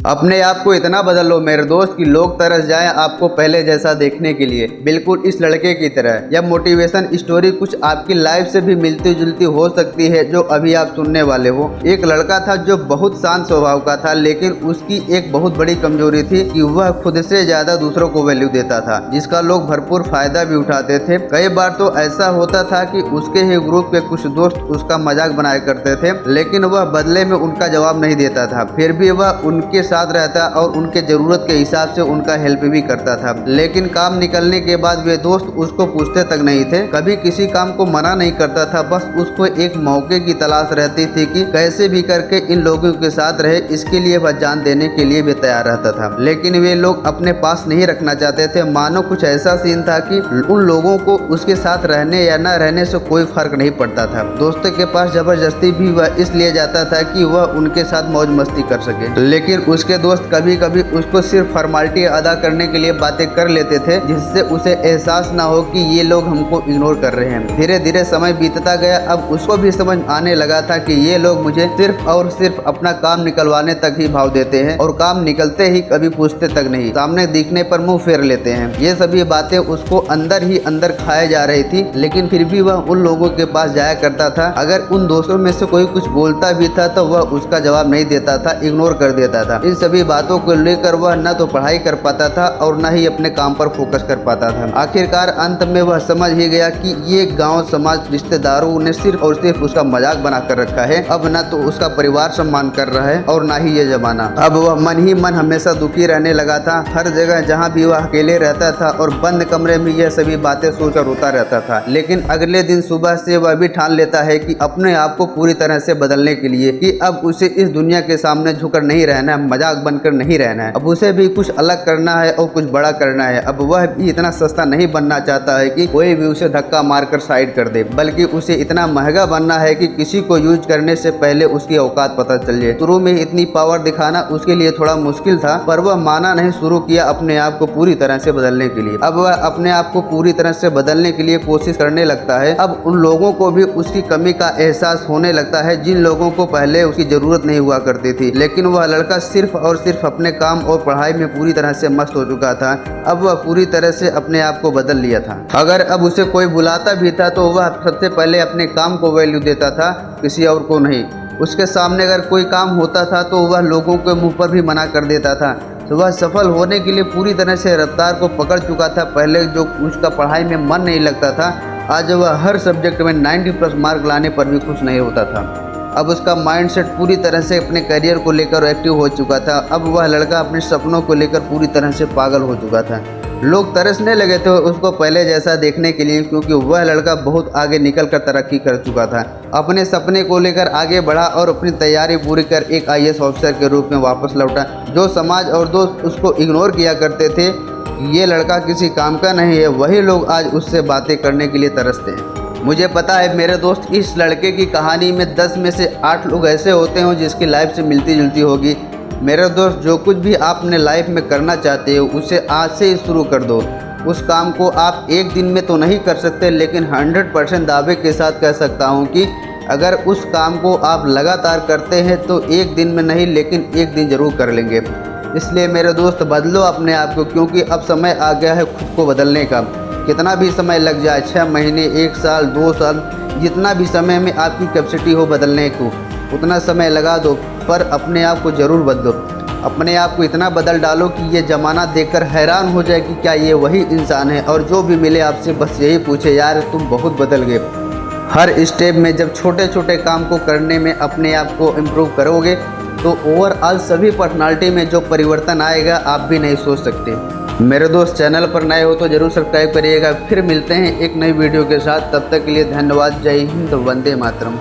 अपने आप को इतना बदल लो मेरे दोस्त कि लोग तरस जाएं आपको पहले जैसा देखने के लिए, बिल्कुल इस लड़के की तरह। यह मोटिवेशन स्टोरी कुछ आपकी लाइफ से भी मिलती जुलती हो सकती है जो अभी आप सुनने वाले हो। एक लड़का था जो बहुत शांत स्वभाव का था, लेकिन उसकी एक बहुत बड़ी कमजोरी थी कि वह खुद से ज्यादा दूसरों को वैल्यू देता था, जिसका लोग भरपूर फायदा भी उठाते थे। कई बार तो ऐसा होता था कि उसके ही ग्रुप के कुछ दोस्त उसका मजाक बनाया करते थे, लेकिन वह बदले में उनका जवाब नहीं देता था। फिर भी वह उनके साथ रहता और उनके जरूरत के हिसाब से उनका हेल्प भी करता था। लेकिन काम निकलने के बाद वे दोस्त उसको पूछते तक नहीं थे, कभी किसी काम को मना नहीं करता था। बस उसको एक मौके की तलाश रहती थी कि कैसे भी करके इन लोगों के साथ रहे। इसके लिए वह जान देने के लिए भी तैयार रहता था, लेकिन वे लोग अपने पास नहीं रखना चाहते थे। मानो कुछ ऐसा सीन था कि उन लोगों को उसके साथ रहने या न रहने से कोई फर्क नहीं पड़ता था। दोस्तों के पास जबरदस्ती भी वह इसलिए जाता था कि वह उनके साथ मौज मस्ती कर सके, लेकिन उसके दोस्त कभी कभी उसको सिर्फ फॉर्मेलिटी अदा करने के लिए बातें कर लेते थे, जिससे उसे एहसास ना हो कि ये लोग हमको इग्नोर कर रहे हैं। धीरे धीरे समय बीतता गया। अब उसको भी समझ आने लगा था कि ये लोग मुझे सिर्फ और सिर्फ अपना काम निकलवाने तक ही भाव देते हैं और काम निकलते ही कभी पूछते तक नहीं, सामने दिखने पर मुंह फेर लेते हैं। ये सभी बातें उसको अंदर ही अंदर खाए जा रही थी, लेकिन फिर भी वह उन लोगों के पास जाया करता था। अगर उन दोस्तों में से कोई कुछ बोलता भी था तो वह उसका जवाब नहीं देता था, इग्नोर कर देता था। इन सभी बातों को लेकर वह न तो पढ़ाई कर पाता था और न ही अपने काम पर फोकस कर पाता था। आखिरकार अंत में वह समझ ही गया कि ये गांव समाज रिश्तेदारों ने सिर्फ और सिर्फ उसका मजाक बना कर रखा है। अब न तो उसका परिवार सम्मान कर रहा है और न ही ये जमाना। अब वह मन ही मन हमेशा दुखी रहने लगा था। हर जगह जहाँ भी वह अकेले रहता था और बंद कमरे में यह सभी बातें सोचकर रोता रहता था। लेकिन अगले दिन सुबह से वह भी ठान लेता है कि अपने आप को पूरी तरह से बदलने के लिए, कि अब उसे इस दुनिया के सामने झुककर नहीं रहना है, मजाक बनकर नहीं रहना है। अब उसे भी कुछ अलग करना है और कुछ बड़ा करना है। अब वह भी इतना सस्ता नहीं बनना चाहता है कि कोई भी उसे धक्का मारकर साइड कर दे, बल्कि उसे इतना महंगा बनना है कि किसी को यूज करने से पहले उसकी औकात पता चल जाए। शुरू में इतनी पावर दिखाना उसके लिए थोड़ा मुश्किल था, पर वह माना नहीं, शुरू किया अपने आप को पूरी तरह से बदलने के लिए। अब वह अपने आप को पूरी तरह से बदलने के लिए कोशिश करने लगता है। अब उन लोगों को भी उसकी कमी का एहसास होने लगता है जिन लोगों को पहले उसकी जरूरत नहीं हुआ करती थी। लेकिन वह लड़का सिर्फ और सिर्फ अपने काम और पढ़ाई में पूरी तरह से मस्त हो चुका था। अब वह पूरी तरह से अपने आप को बदल लिया था। अगर अब उसे कोई बुलाता भी था तो वह सबसे पहले अपने काम को वैल्यू देता था, किसी और को नहीं। उसके सामने अगर कोई काम होता था तो वह लोगों के मुंह पर भी मना कर देता था। तो वह सफल होने के लिए पूरी तरह से रफ्तार को पकड़ चुका था। पहले जो उसका पढ़ाई में मन नहीं लगता था, आज वह हर सब्जेक्ट में 90+ मार्क लाने पर भी खुश नहीं होता था। अब उसका माइंडसेट पूरी तरह से अपने करियर को लेकर एक्टिव हो चुका था। अब वह लड़का अपने सपनों को लेकर पूरी तरह से पागल हो चुका था। लोग तरसने लगे थे उसको पहले जैसा देखने के लिए, क्योंकि वह लड़का बहुत आगे निकल कर तरक्की कर चुका था। अपने सपने को लेकर आगे बढ़ा और अपनी तैयारी पूरी कर एक IAS ऑफिसर के रूप में वापस लौटा। जो समाज और दोस्त उसको इग्नोर किया करते थे, ये लड़का किसी काम का नहीं है, वही लोग आज उससे बातें करने के लिए तरसते हैं। मुझे पता है मेरे दोस्त, इस लड़के की कहानी में 10 में से 8 लोग ऐसे होते हैं जिसकी लाइफ से मिलती जुलती होगी। मेरे दोस्त, जो कुछ भी आप अपने लाइफ में करना चाहते हो उसे आज से ही शुरू कर दो। उस काम को आप एक दिन में तो नहीं कर सकते, लेकिन 100% दावे के साथ कह सकता हूँ कि अगर उस काम को आप लगातार करते हैं तो एक दिन में नहीं, लेकिन एक दिन ज़रूर कर लेंगे। इसलिए मेरे दोस्त, बदलो अपने आप को, क्योंकि अब समय आ गया है खुद को बदलने का। कितना भी समय लग जाए, 6 महीने, 1 साल, 2 साल, जितना भी समय में आपकी कैपेसिटी हो बदलने को, उतना समय लगा दो, पर अपने आप को ज़रूर बदलो। अपने आप को इतना बदल डालो कि ये ज़माना देखकर हैरान हो जाए कि क्या ये वही इंसान है। और जो भी मिले आपसे बस यही पूछे, यार तुम बहुत बदल गए। हर स्टेप में जब छोटे छोटे काम को करने में अपने आप को इम्प्रूव करोगे तो ओवरऑल सभी पर्सनालिटी में जो परिवर्तन आएगा आप भी नहीं सोच सकते। मेरे दोस्त, चैनल पर नए हो तो ज़रूर सब्सक्राइब करिएगा। फिर मिलते हैं एक नई वीडियो के साथ, तब तक के लिए धन्यवाद। जय हिंद, वंदे मातरम।